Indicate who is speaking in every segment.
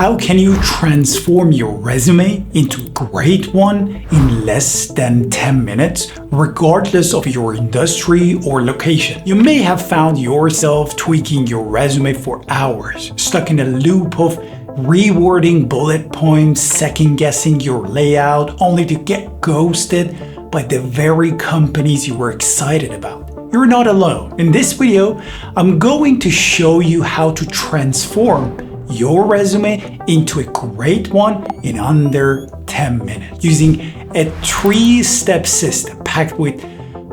Speaker 1: How can you transform your resume into a great one in less than 10 minutes, regardless of your industry or location? You may have found yourself tweaking your resume for hours, stuck in a loop of rewording bullet points, second-guessing your layout, only to get ghosted by the very companies you were excited about. You're not alone. In this video, I'm going to show you how to transform your resume into a great one in under 10 minutes using a 3-step system packed with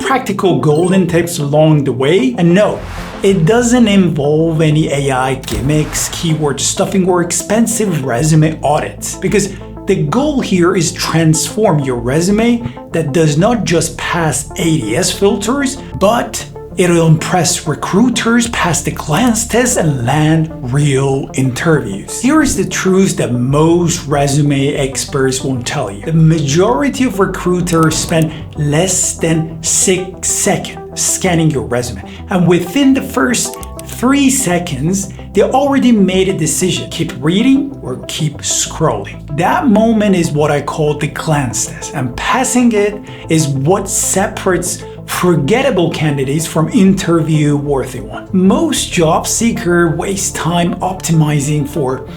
Speaker 1: practical golden tips along the way. And no, it doesn't involve any AI gimmicks, keyword stuffing, or expensive resume audits, because the goal here is transform your resume that does not just pass ATS filters, but it'll impress recruiters, pass the glance test, and land real interviews. Here is the truth that most resume experts won't tell you. The majority of recruiters spend less than 6 seconds scanning your resume, and within the first 3 seconds, they already made a decision: keep reading or keep scrolling. That moment is what I call the glance test, and passing it is what separates forgettable candidates from interview-worthy ones. Most job seekers waste time optimizing for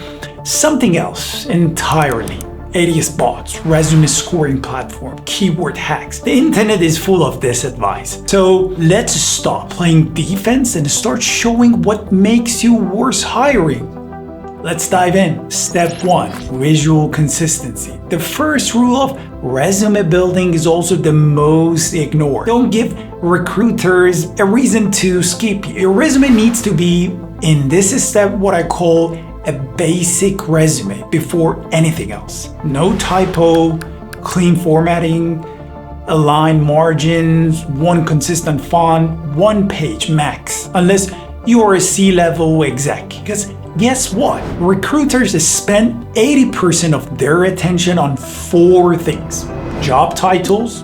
Speaker 1: something else entirely. ATS bots, resume scoring platform, keyword hacks. The internet is full of this advice. So let's stop playing defense and start showing what makes you worth hiring. Let's dive in. Step 1, visual consistency. The first rule of resume building is also the most ignored. Don't give recruiters a reason to skip you. Your resume needs to be, in this step, what I call a basic resume before anything else. No typo, clean formatting, aligned margins, one consistent font, one page max, unless you are a C-level exec. Because guess what? Recruiters spend 80% of their attention on 4 things: job titles,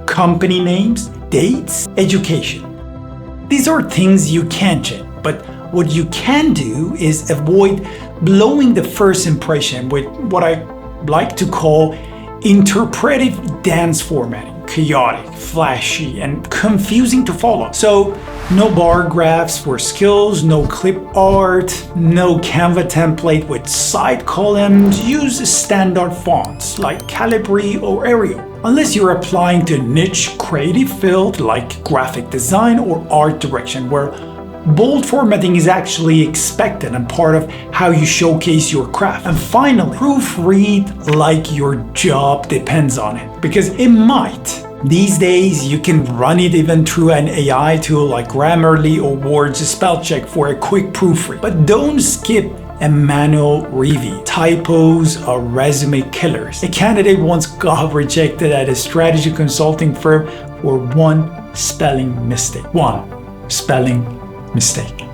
Speaker 1: company names, dates, education. These are things you can't change, but what you can do is avoid blowing the first impression with what I like to call interpretive dance formatting. Chaotic, flashy, and confusing to follow. So no bar graphs for skills, no clip art, no Canva template with side columns. Use standard fonts like Calibri or Arial. Unless you're applying to a niche creative field like graphic design or art direction, where bold formatting is actually expected and part of how you showcase your craft. And finally, proofread like your job depends on it, because it might. These days, you can run it even through an AI tool like Grammarly or Word's spell check for a quick proofread. But don't skip a manual review. Typos are resume killers. A candidate once got rejected at a strategy consulting firm for one spelling mistake.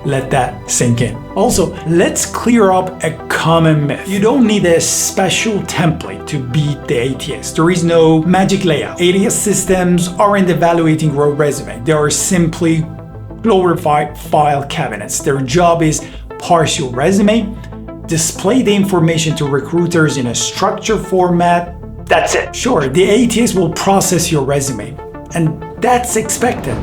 Speaker 1: Let that sink in. Also, let's clear up a common myth. You don't need a special template to beat the ATS. There is no magic layout. ATS systems aren't evaluating raw resume. They are simply glorified file cabinets. Their job is parse your resume, display the information to recruiters in a structured format. That's it. Sure, the ATS will process your resume, and that's expected.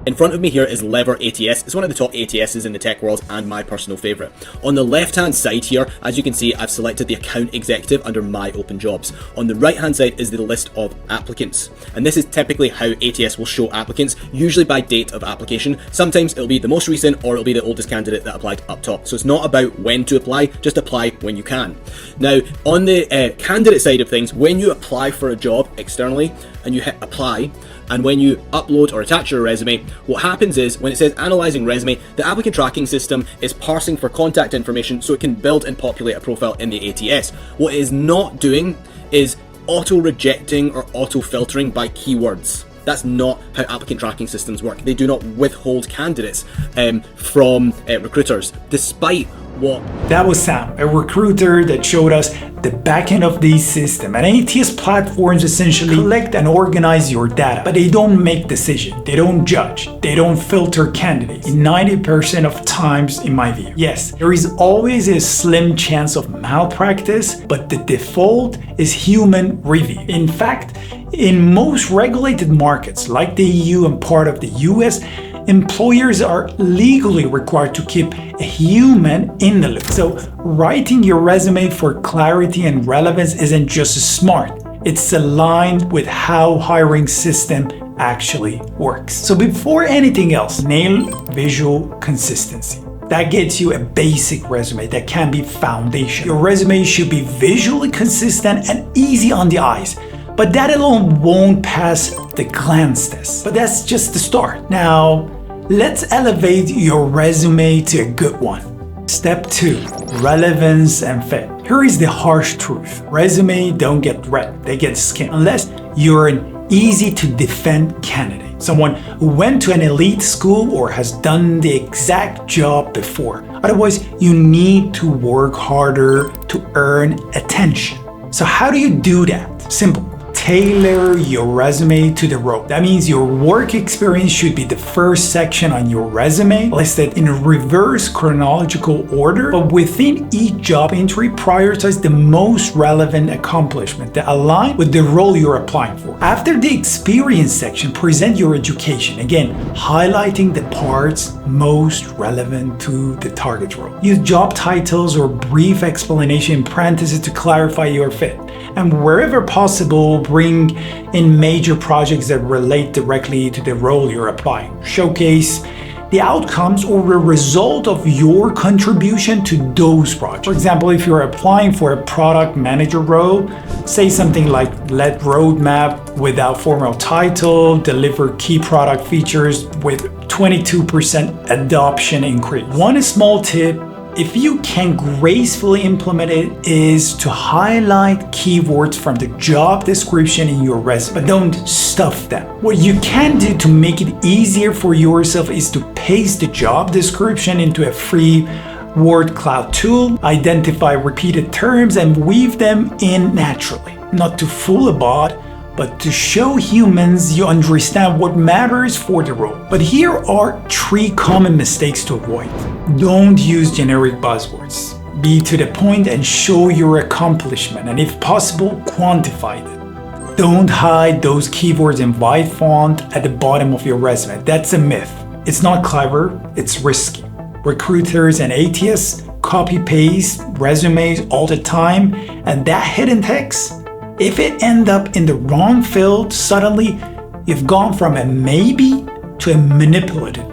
Speaker 2: In front of me here is Lever ATS. It's one of the top ATSs in the tech world and my personal favorite. On the left-hand side here, as you can see, I've selected the account executive under my open jobs. On the right-hand side is the list of applicants. And this is typically how ATS will show applicants, usually by date of application. Sometimes it'll be the most recent or it'll be the oldest candidate that applied up top. So it's not about when to apply, just apply when you can. Now, on the candidate side of things, when you apply for a job externally and you hit apply, and when you upload or attach your resume, what happens is when it says analyzing resume, the applicant tracking system is parsing for contact information so it can build and populate a profile in the ATS. What it is not doing is auto-rejecting or auto-filtering by keywords. That's not how applicant tracking systems work. They do not withhold candidates from recruiters, despite What?
Speaker 1: That was Sam, a recruiter that showed us the backend of these systems. And ATS platforms essentially collect and organize your data, but they don't make decisions, they don't judge, they don't filter candidates. In 90% of times, in my view. Yes, there is always a slim chance of malpractice, but the default is human review. In fact, in most regulated markets like the EU and part of the US, employers are legally required to keep a human in the loop. So writing your resume for clarity and relevance isn't just smart, it's aligned with how hiring system actually works. So before anything else, nail visual consistency. That gets you a basic resume that can be foundation. Your resume should be visually consistent and easy on the eyes. But that alone won't pass the glance test. But that's just the start. Now, let's elevate your resume to a good one. Step 2, relevance and fit. Here is the harsh truth. Resume don't get read, they get skimmed. Unless you're an easy to defend candidate. Someone who went to an elite school or has done the exact job before. Otherwise, you need to work harder to earn attention. So how do you do that? Simple. Tailor your resume to the role. That means your work experience should be the first section on your resume, listed in a reverse chronological order, but within each job entry, prioritize the most relevant accomplishment that align with the role you're applying for. After the experience section, present your education, again, highlighting the parts most relevant to the target role. Use job titles or brief explanation in parentheses to clarify your fit. And wherever possible, bring in major projects that relate directly to the role you're applying. Showcase the outcomes or the result of your contribution to those projects. For example, if you're applying for a product manager role, say something like led roadmap without formal title, deliver key product features with 22% adoption increase. One small tip, if you can gracefully implement it, is to highlight keywords from the job description in your resume, but don't stuff them. What you can do to make it easier for yourself is to paste the job description into a free word cloud tool, identify repeated terms, and weave them in naturally. Not to fool a bot, but to show humans you understand what matters for the role. But here are 3 common mistakes to avoid. Don't use generic buzzwords. Be to the point and show your accomplishment, and if possible, quantify it. Don't hide those keywords in white font at the bottom of your resume. That's a myth. It's not clever, it's risky. Recruiters and ATS copy-paste resumes all the time, and that hidden text, if it ends up in the wrong field, suddenly you've gone from a maybe to a manipulative.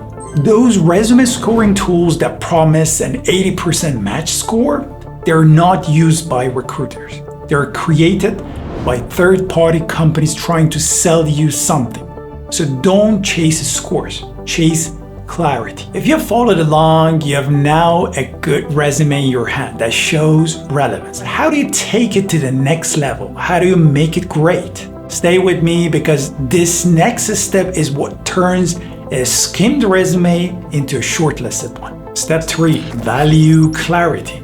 Speaker 1: Those resume scoring tools that promise an 80% match score, they're not used by recruiters. They're created by third-party companies trying to sell you something. So don't chase scores, chase clarity. If you have followed along, you have now a good resume in your hand that shows relevance. How do you take it to the next level? How do you make it great? Stay with me, because this next step is what turns a skimmed resume into a shortlisted one. Step 3, value clarity.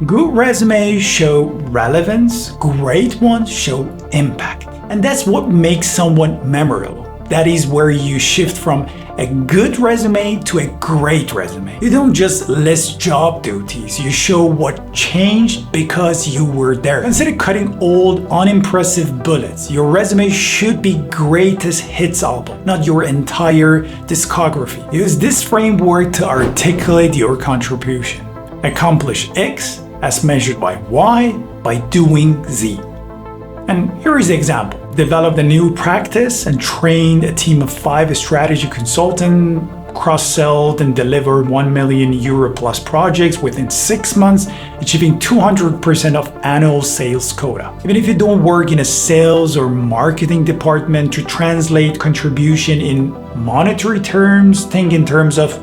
Speaker 1: Good resumes show relevance, great ones show impact. And that's what makes someone memorable. That is where you shift from a good resume to a great resume. You don't just list job duties, you show what changed because you were there. Instead of cutting old, unimpressive bullets, your resume should be greatest hits album, not your entire discography. Use this framework to articulate your contribution. Accomplish X as measured by Y by doing Z. And here is the example. Developed a new practice and trained a team of 5 strategy consultants, cross-sold and delivered €1 million plus projects within 6 months, achieving 200% of annual sales quota. Even if you don't work in a sales or marketing department, to translate contribution in monetary terms, think in terms of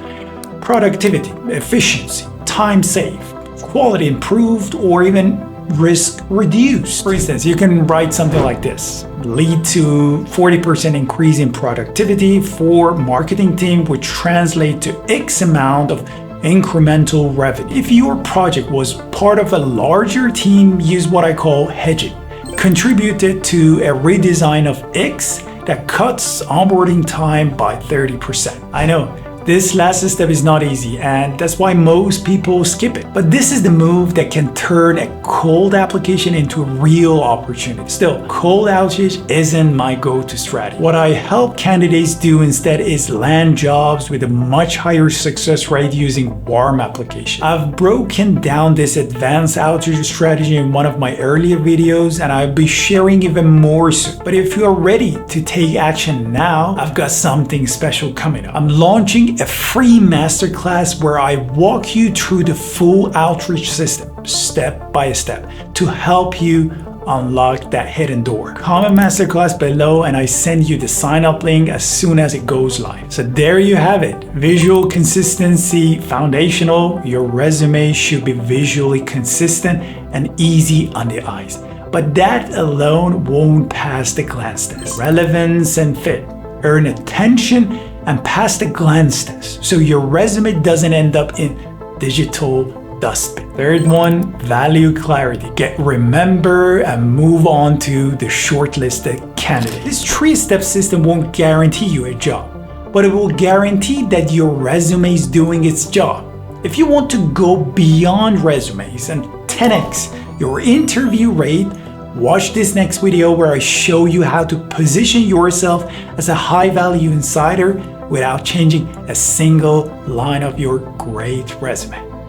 Speaker 1: productivity, efficiency, time saved, quality improved, or even risk reduced. For instance, you can write something like this: lead to 40% increase in productivity for marketing team, which translate to X amount of incremental revenue. If your project was part of a larger team, use what I call hedging. Contributed to a redesign of X that cuts onboarding time by 30%. I know, this last step is not easy, and that's why most people skip it. But this is the move that can turn a cold application into a real opportunity. Still, cold outreach isn't my go-to strategy. What I help candidates do instead is land jobs with a much higher success rate using warm application. I've broken down this advanced outreach strategy in one of my earlier videos, and I'll be sharing even more soon. But if you are ready to take action now, I've got something special coming up. I'm launching a free masterclass where I walk you through the full outreach system, step by step, to help you unlock that hidden door. Comment masterclass below and I send you the sign up link as soon as it goes live. So there you have it. Visual consistency foundational. Your resume should be visually consistent and easy on the eyes. But that alone won't pass the glance test. Relevance and fit. Earn attention and pass the glance test, so your resume doesn't end up in digital dustbin. Third one, value clarity. Get remember and move on to the shortlisted candidate. This 3-step system won't guarantee you a job, but it will guarantee that your resume is doing its job. If you want to go beyond resumes and 10x your interview rate, watch this next video where I show you how to position yourself as a high-value insider without changing a single line of your great resume.